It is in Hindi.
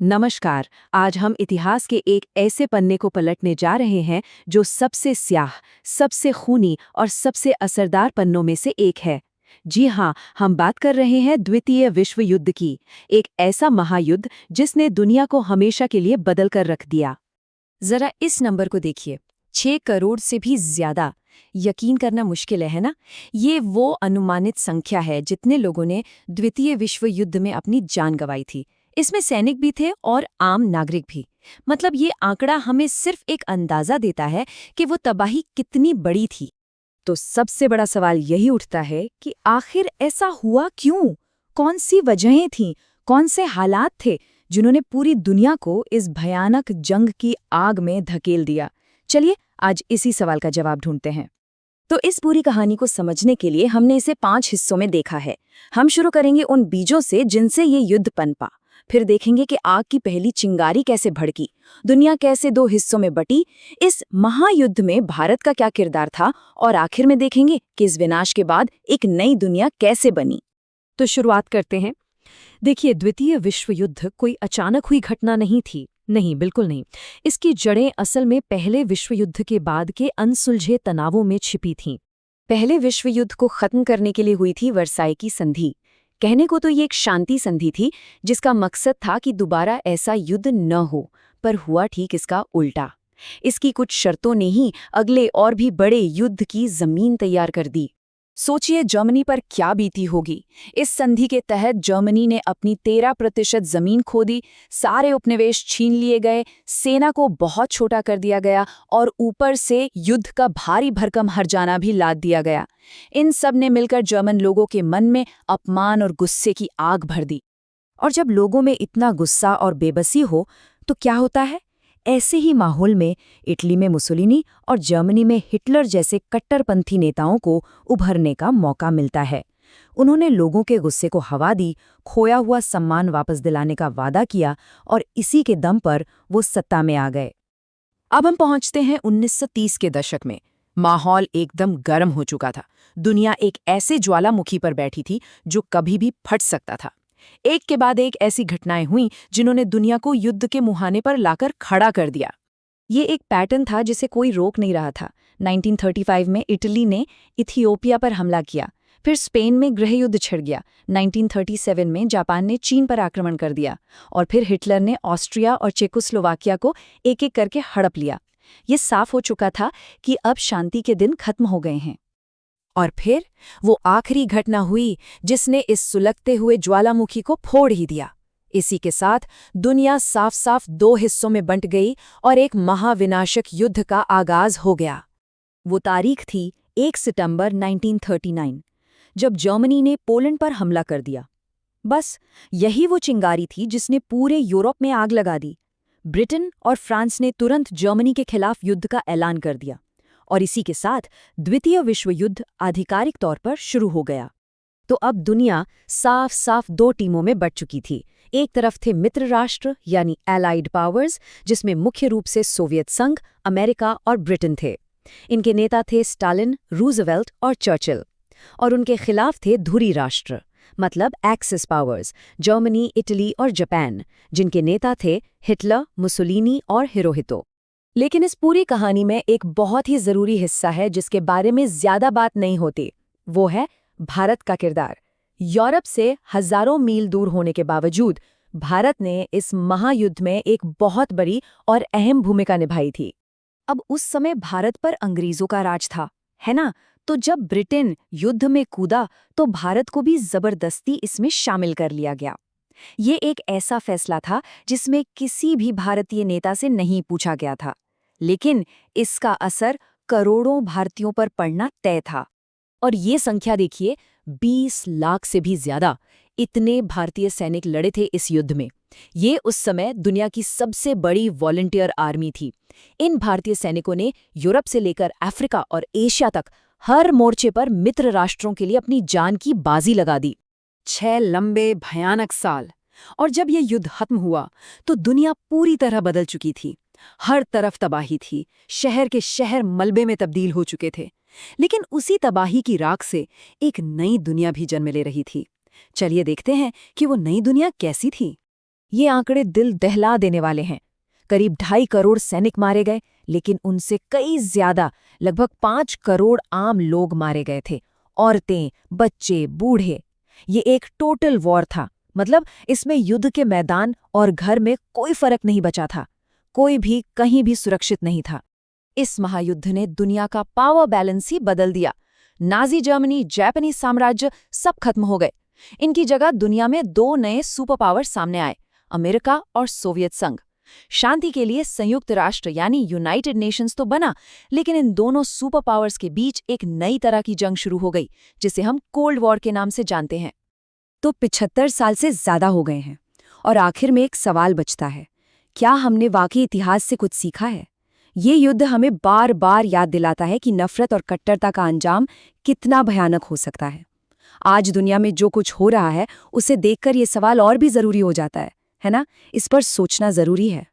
नमस्कार। आज हम इतिहास के एक ऐसे पन्ने को पलटने जा रहे हैं जो सबसे स्याह, सबसे खूनी और सबसे असरदार पन्नों में से एक है। जी हाँ, हम बात कर रहे हैं द्वितीय विश्व युद्ध की। एक ऐसा महायुद्ध जिसने दुनिया को हमेशा के लिए बदल कर रख दिया। जरा इस नंबर को देखिए, 6 करोड़ से भी ज्यादा। यकीन करना मुश्किल है ना? ये वो अनुमानित संख्या है जितने लोगों ने द्वितीय विश्व युद्ध में अपनी जान गंवाई थी। इसमें सैनिक भी थे और आम नागरिक भी। मतलब ये आंकड़ा हमें सिर्फ एक अंदाजा देता है कि वो तबाही कितनी बड़ी थी। तो सबसे बड़ा सवाल यही उठता है कि आखिर ऐसा हुआ क्यों? कौन सी वजहें थीं? कौन से हालात थे जिन्होंने पूरी दुनिया को इस भयानक जंग की आग में धकेल दिया? चलिए आज इसी सवाल का जवाब ढूंढते हैं। तो इस पूरी कहानी को समझने के लिए हमने इसे 5 हिस्सों में देखा है। हम शुरू करेंगे उन बीजों से जिनसे ये युद्ध पनपा। फिर देखेंगे कि आग की पहली चिंगारी कैसे भड़की, दुनिया कैसे 2 हिस्सों में बटी, इस महायुद्ध में भारत का क्या किरदार था, और आखिर में देखेंगे कि इस विनाश के बाद एक नई दुनिया कैसे बनी। तो शुरुआत करते हैं। देखिए, द्वितीय विश्व युद्ध कोई अचानक हुई घटना नहीं थी। नहीं, बिल्कुल नहीं। इसकी जड़ें असल में पहले विश्व युद्ध के बाद के अनसुलझे तनावों में छिपी थीं। पहले विश्व युद्ध को खत्म करने के लिए हुई थी वर्साई की संधि। कहने को तो ये एक शांति संधि थी जिसका मकसद था कि दोबारा ऐसा युद्ध न हो, पर हुआ ठीक इसका उल्टा। इसकी कुछ शर्तों ने ही अगले और भी बड़े युद्ध की जमीन तैयार कर दी। सोचिए जर्मनी पर क्या बीती होगी। इस संधि के तहत जर्मनी ने अपनी 13% जमीन खो दी, सारे उपनिवेश छीन लिए गए, सेना को बहुत छोटा कर दिया गया और ऊपर से युद्ध का भारी भरकम हर्जाना भी लाद दिया गया। इन सब ने मिलकर जर्मन लोगों के मन में अपमान और गुस्से की आग भर दी। और जब लोगों में इतना गुस्सा और बेबसी हो तो क्या होता है? ऐसे ही माहौल में इटली में मुसोलिनी और जर्मनी में हिटलर जैसे कट्टरपंथी नेताओं को उभरने का मौका मिलता है। उन्होंने लोगों के गुस्से को हवा दी, खोया हुआ सम्मान वापस दिलाने का वादा किया और इसी के दम पर वो सत्ता में आ गए। अब हम पहुंचते हैं 1930 के दशक में। माहौल एकदम गर्म हो चुका था। दुनिया एक ऐसे ज्वालामुखी पर बैठी थी जो कभी भी फट सकता था। एक के बाद एक ऐसी घटनाएं हुईं जिन्होंने दुनिया को युद्ध के मुहाने पर लाकर खड़ा कर दिया। ये एक पैटर्न था जिसे कोई रोक नहीं रहा था। 1935 में इटली ने इथियोपिया पर हमला किया, फिर स्पेन में गृहयुद्ध छिड़ गया। 1937 में जापान ने चीन पर आक्रमण कर दिया और फिर हिटलर ने ऑस्ट्रिया और चेकोस्लोवाकिया को एक-एक करके हड़प लिया। ये साफ हो चुका था कि अब शांति के दिन खत्म हो गए हैं। और फिर वो आखिरी घटना हुई जिसने इस सुलगते हुए ज्वालामुखी को फोड़ ही दिया। इसी के साथ दुनिया साफ साफ 2 हिस्सों में बंट गई और एक महाविनाशक युद्ध का आगाज हो गया। वो तारीख थी 1 सितंबर 1939, जब जर्मनी ने पोलैंड पर हमला कर दिया। बस यही वो चिंगारी थी जिसने पूरे यूरोप में आग लगा दी। ब्रिटेन और फ्रांस ने तुरंत जर्मनी के खिलाफ युद्ध का ऐलान कर दिया और इसी के साथ द्वितीय विश्व युद्ध आधिकारिक तौर पर शुरू हो गया। तो अब दुनिया साफ साफ 2 टीमों में बंट चुकी थी। एक तरफ थे मित्र राष्ट्र यानी एलाइड पावर्स, जिसमें मुख्य रूप से सोवियत संघ, अमेरिका और ब्रिटेन थे। इनके नेता थे स्टालिन, रूजवेल्ट और चर्चिल। और उनके खिलाफ थे धुरी राष्ट्र, मतलब एक्सिस पावर्स, जर्मनी, इटली और जापान, जिनके नेता थे हिटलर, मुसोलिनी और हिरोहितो। लेकिन इस पूरी कहानी में एक बहुत ही जरूरी हिस्सा है जिसके बारे में ज्यादा बात नहीं होती। वो है भारत का किरदार। यूरोप से हजारों मील दूर होने के बावजूद भारत ने इस महायुद्ध में एक बहुत बड़ी और अहम भूमिका निभाई थी। अब उस समय भारत पर अंग्रेजों का राज था, है ना? तो जब ब्रिटेन युद्ध में कूदा तो भारत को भी जबरदस्ती इसमें शामिल कर लिया गया। ये एक ऐसा फैसला था जिसमें किसी भी भारतीय नेता से नहीं पूछा गया था, लेकिन इसका असर करोड़ों भारतीयों पर पड़ना तय था। और ये संख्या देखिए, 20 लाख से भी ज्यादा। इतने भारतीय सैनिक लड़े थे इस युद्ध में। ये उस समय दुनिया की सबसे बड़ी वॉलंटियर आर्मी थी। इन भारतीय सैनिकों ने यूरोप से लेकर अफ्रीका और एशिया तक हर मोर्चे पर मित्र राष्ट्रों के लिए अपनी जान की बाजी लगा दी। 6 लंबे भयानक साल। और जब ये युद्ध खत्म हुआ तो दुनिया पूरी तरह बदल चुकी थी। हर तरफ तबाही थी, शहर के शहर मलबे में तब्दील हो चुके थे। लेकिन उसी तबाही की राख से एक नई दुनिया भी जन्म ले रही थी। चलिए देखते हैं कि वो नई दुनिया कैसी थी। ये आंकड़े दिल दहला देने वाले हैं। करीब 2.5 करोड़ सैनिक मारे गए, लेकिन उनसे कई ज्यादा, लगभग 5 करोड़ आम लोग मारे गए थे। औरतें, बच्चे, बूढ़े। ये एक टोटल वॉर था। मतलब इसमें युद्ध के मैदान और घर में कोई फर्क नहीं बचा था। कोई भी कहीं भी सुरक्षित नहीं था। इस महायुद्ध ने दुनिया का पावर बैलेंस ही बदल दिया। नाजी जर्मनी, जापानी साम्राज्य सब खत्म हो गए। इनकी जगह दुनिया में 2 नए सुपर पावर सामने आए, अमेरिका और सोवियत संघ। शांति के लिए संयुक्त राष्ट्र यानी यूनाइटेड नेशंस तो बना, लेकिन इन दोनों सुपर पावर्स के बीच एक नई तरह की जंग शुरू हो गई, जिसे हम कोल्ड वॉर के नाम से जानते हैं। तो 75 साल से ज्यादा हो गए हैं, और आखिर में एक सवाल बचता है, क्या हमने वाकई इतिहास से कुछ सीखा है? ये युद्ध हमें बार बार याद दिलाता है कि नफरत और कट्टरता का अंजाम कितना भयानक हो सकता है। आज दुनिया में जो कुछ हो रहा है, उसे देखकर ये सवाल और भी जरूरी हो जाता है ना? इस पर सोचना जरूरी है।